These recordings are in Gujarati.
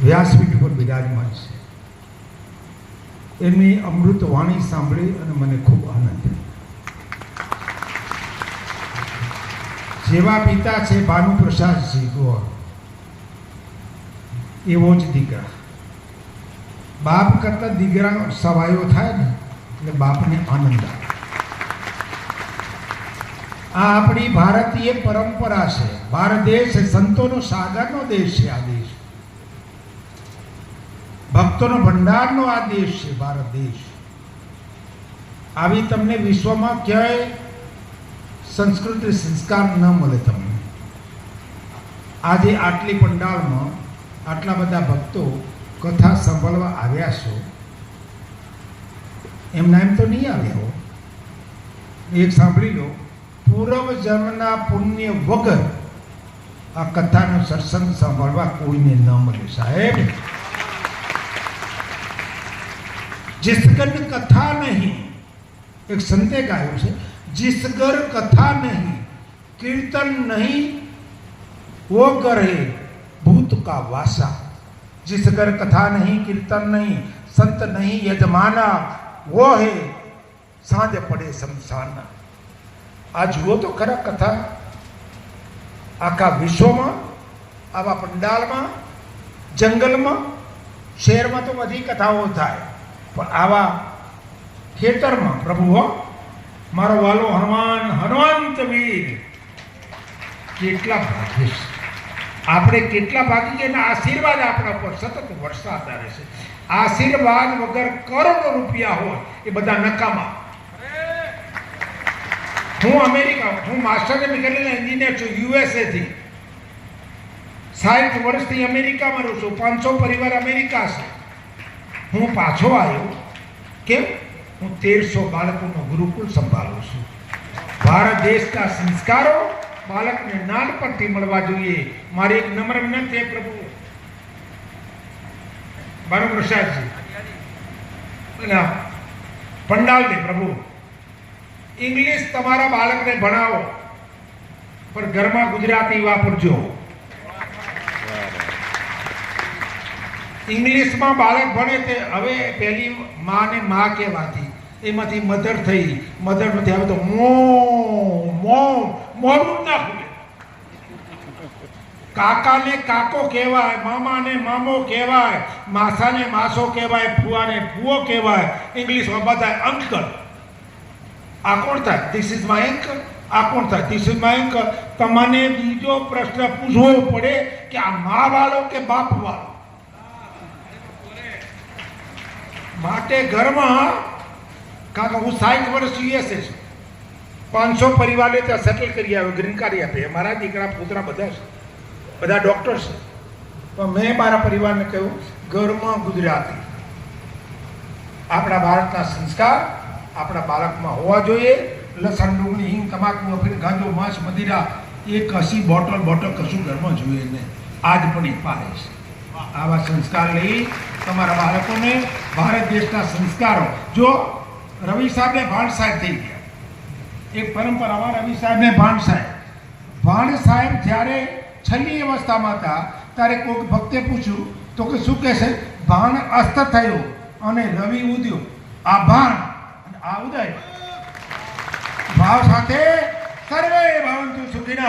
વ્યાસપીઠ પર બિરાજમાન છે. એમની અમૃત વાણી સાંભળી અને મને ખૂબ આનંદ. જેવા પિતા છે ભાનુપ્રસાદજી ગોર, એવો જ દીકરા. બાપ કરતા દીકરાનો સવાયો થાય ને એટલે બાપને આનંદ આવે. આ આપણી ભારતીય પરંપરા છે. ભારત દેશ સંતોનો સાગરનો દેશ છે. આ દેશ ભક્તોનો ભંડારનો આ દેશ છે. ભારત દેશ આવી તમને વિશ્વમાં ક્યાંય સંસ્કૃતિ સંસ્કાર ન મળે. તમને આજે આટલી પંડાળમાં આટલા બધા ભક્તો કથા સાંભળવા આવ્યા છો. એમના એમ તો નહીં આવ્યા હો. એક સાંભળી લો, પૂર્વ જન્મના પુણ્ય વગર આ કથાનો સત્સંગ સાંભળવા કોઈને ન મળે સાહેબ. जिस घर कथा नहीं, एक संते गायो છે, जिस घर कथा नहीं कीर्तन नहीं वो घर है भूत का वासा. जिस घर कथा नहीं कीर्तन नहीं संत नहीं यजमाना वो है सांझ पड़े शमशाना. આ જુઓ તો ખરા કથા. આખા વિશ્વમાં આવા પંડાલમાં, જંગલમાં, શહેરમાં તો બધી કથાઓ થાય, પણ આવા ખેતરમાં પ્રભુ, મારો વાલો હનુમાન, હનુમંત વીર, કેટલા ભાગ્ય છે આપણે, કેટલા ભાગ્ય. એના આશીર્વાદ આપણા પર સતત વરસાતા રહેશે. આશીર્વાદ વગર કરોડો રૂપિયા હોય એ બધા નકામા. હું અમેરિકા, હું માસ્ટર મિકેનિકલ એન્જિનિયર છું, USA થી. 60 વર્ષથી અમેરિકામાં રહું છું. 500 પરિવાર અમેરિકા છે. હું પાછો આવ્યો. કેમ? હું 1300 બાળકોનો ગુરુકુળ સંભાળું છું. ભારત દેશના સંસ્કારો બાળકને નાનપણથી મળવા જોઈએ. મારી એક નમ્ર વિનંતી છે પ્રભુ ભાનુપ્રસાદજી, પંડાલને પ્રભુ, ઇંગ્લિશ તમારા બાળકને ભણાવો પણ ઘરમાં ગુજરાતી વાપરજો. ઇંગ્લિશમાં બાળક ભણે તે હવે પહેલી માને મા કહેવાતી, એમાંથી મધર થઈ, મધરમાંથી હવે તો મોઢું ના ખુલે. કાકાને કાકો કહેવાય, મામાને મામો કહેવાય, માસાને માસો કહેવાય, ફુવાને ફુવો કહેવાય. ઇંગ્લિશમાં બધા અંકલ. આ કોણ થાય? This is my uncle. આ કોણ થાય? This is my uncle. તમને બીજો પ્રશ્ન પૂછવો પડે કે આ મા વાળો કે બાપ વાળો. માટે ઘરમાં, કાકા હું 60 વર્ષ USA છું, 500 પરિવારને ત્યાં સેટલ કરી આવ્યો, ગ્રીન કાર્ડ આપે. મારા દીકરા પુત્રા બધા છે, બધા ડૉક્ટર છે. પણ મેં મારા પરિવારને કહ્યું ઘરમાં ગુજરાતી. આપણા ભારતના સંસ્કાર આપણા બાળકમાં હોવા જોઈએ. લસણ, ડુંગળી, હિંગ, તમાકુ, અફીણ, ગાંજો, માંસ, મદિરા, એ કશી બોટલ કશું ઘરમાં જોઈએ નહીં. આજ પણ એ પાડે છે. આવા સંસ્કાર લઈ તમારા બાળકોને ભારત દેશના સંસ્કારો. જો રવિ સાહેબને ભાણ સાહેબ થઈ ગયા, એક પરંપરામાં રવિ સાહેબને ભાણ સાહેબ. ભાણ સાહેબ જ્યારે છેલ્લી અવસ્થામાં હતા ત્યારે કોઈક ભક્તે પૂછ્યું તો કે શું કહેશે? ભાણ અસ્ત થયો અને રવિ ઉદ્યો. આ ભાણ અને આ ઉદય ભાવ સાથે સર્વે ભવંતુ સુખિનઃ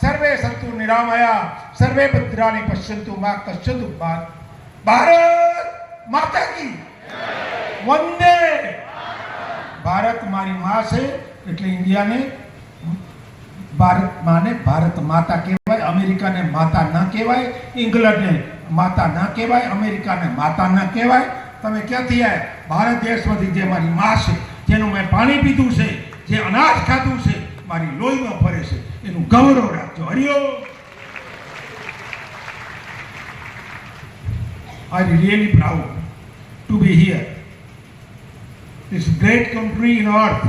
સર્વે સંતુ નિરામયા સર્વે ભદ્રાણિ પશ્યંતુ મા કશ્ચિત દુઃખાત. ભારત માતા કી વંદે. ભારત મારી માં છે એટલે ઇન્ડિયાને ભારત માને ભારત માતા કહેવાય. અમેરિકાને માતા ના કહેવાય, ઇંગ્લેન્ડને માતા ના કહેવાય, અમેરિકાને માતા ના કહેવાય. તમે ક્યાંથી આવ્યા? ભારત દેશમાંથી જે મારી માં છે, જેનું મેં પાણી પીધું છે, જે અનાજ ખાધું છે, મારી લોહીમાં ફરે છે, એનું ગૌરવ રાખજો. હરિયો. I am really proud to be here. This great country in earth.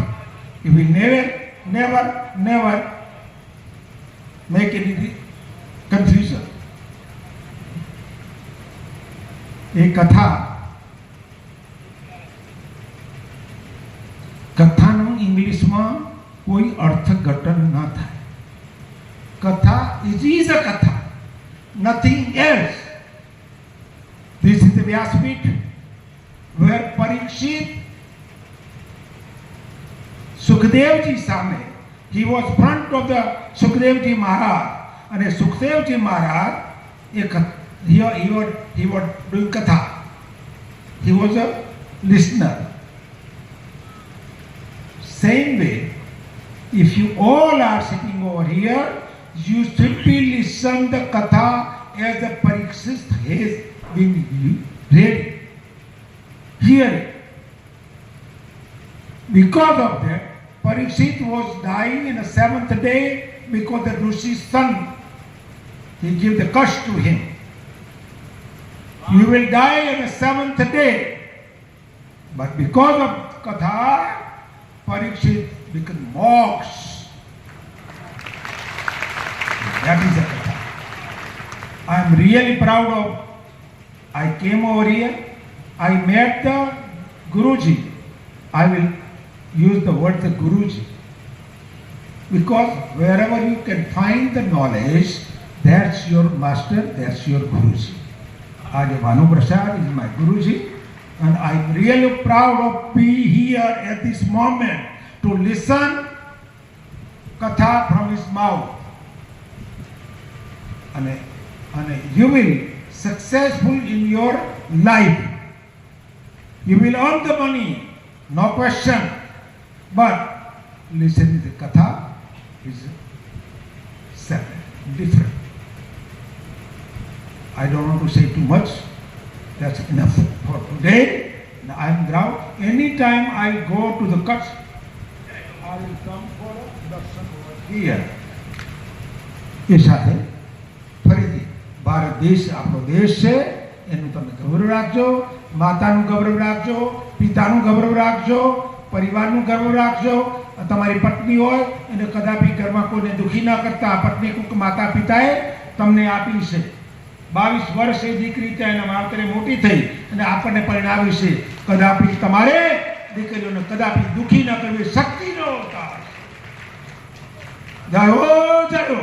You will never make any confusion. એ કથાનું ઇંગ્લિશમાં કોઈ અર્થઘટન ન થાય. કથા ઇઝ અ કથા, nothing else. Vyaspeeth, where Parikshit Sukhdevji સામે, he was front of the Sukhdevji Maharaj, અને Sukhdevji Maharaj he was doing katha. He was a listener. Same way, if you all are sitting over here, you simply listen the katha as the Parikshit has been read. Hear it. Because of that, Parikshit was dying in the 7th day because the Rishi's son, he gave the curse to him. You will die in the 7th day. But because of katha, Parikshit became moksha. That is the katha. I am really proud of. I came over here. I met the Guruji. I will use the word the Guruji. Because wherever you can find the knowledge, that's your master, that's your Guruji. Aaj Bhanu Prasad is my Guruji, and I'm really proud of being here at this moment to listen katha from his mouth. And you will successful in your life. You will earn the money, no question. But listening to katha is separate, different. I don't want to say too much. That's enough for today. I am proud. Anytime I go to the Kutch, I will come for a darshan over here. એ સાથે ફરીથી ભારત દેશ આપણો દેશ છે, એનું તમે ગૌરવ રાખજો, માતાનું ગૌરવ રાખજો, પિતાનું ગૌરવ રાખજો, પરિવારનું ગૌરવ રાખજો. તમારી પત્ની હોય એને કદાપી ઘરમાં કોઈને દુઃખી ન કરતા. પત્ની કોઈક માતા પિતાએ તમને આપી છે. 22 વર્ષ એ દીકરી ત્યાં એના માવતરે મોટી થઈ અને આપણને પરિણાવી છે. કદાપી તમારે દીકરીઓને કદાપી દુઃખી ન કરવી, શક્તિનો અવતાર. જય હો જય હો.